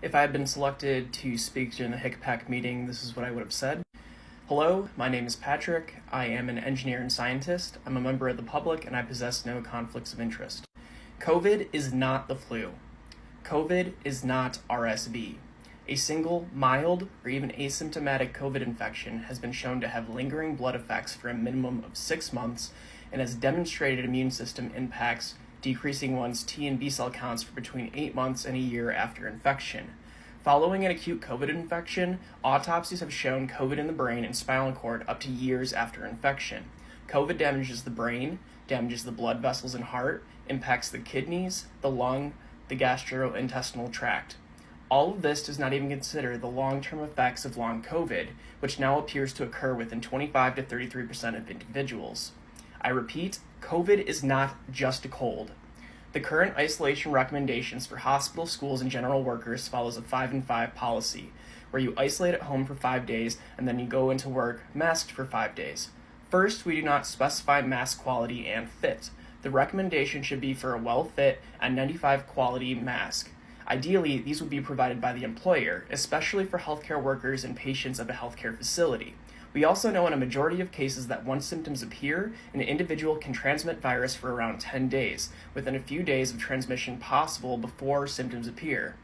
If I had been selected to speak during the HICPAC meeting, this is what I would have said. Hello, my name is Patrick. I am an engineer and scientist. I'm a member of the public and I possess no conflicts of interest. COVID is not the flu. COVID is not RSV. A single mild or even asymptomatic COVID infection has been shown to have lingering blood effects for a minimum of 6 months and has demonstrated immune system impacts, decreasing one's T and B cell counts for between 8 months and a year after infection. Following an acute COVID infection, autopsies have shown COVID in the brain and spinal cord up to years after infection. COVID damages the brain, damages the blood vessels and heart, impacts the kidneys, the lung, the gastrointestinal tract. All of this does not even consider the long-term effects of long COVID, which now appears to occur within 25 to 33% of individuals. I repeat, COVID is not just a cold. The current isolation recommendations for hospitals, schools, and general workers follows a 5-and-5 policy, where you isolate at home for 5 days and then you go into work masked for 5 days. First, we do not specify mask quality and fit. The recommendation should be for a well-fit N95 quality mask. Ideally, these would be provided by the employer, especially for healthcare workers and patients of a healthcare facility. We also know in a majority of cases that once symptoms appear, an individual can transmit virus for around 10 days, within a few days of transmission possible before symptoms appear.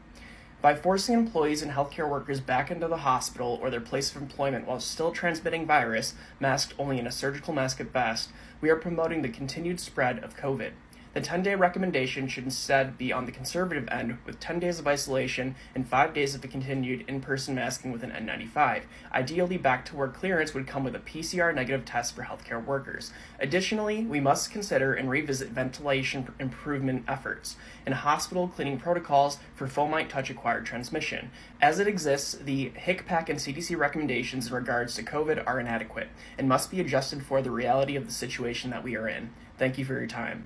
By forcing employees and healthcare workers back into the hospital or their place of employment while still transmitting virus, masked only in a surgical mask at best, we are promoting the continued spread of COVID. The 10-day recommendation should instead be on the conservative end, with 10 days of isolation and 5 days of a continued in-person masking with an N95. Ideally, back-to-work clearance would come with a PCR negative test for healthcare workers. Additionally, we must consider and revisit ventilation improvement efforts and hospital cleaning protocols for fomite touch-acquired transmission. As it exists, the HICPAC and CDC recommendations in regards to COVID are inadequate and must be adjusted for the reality of the situation that we are in. Thank you for your time.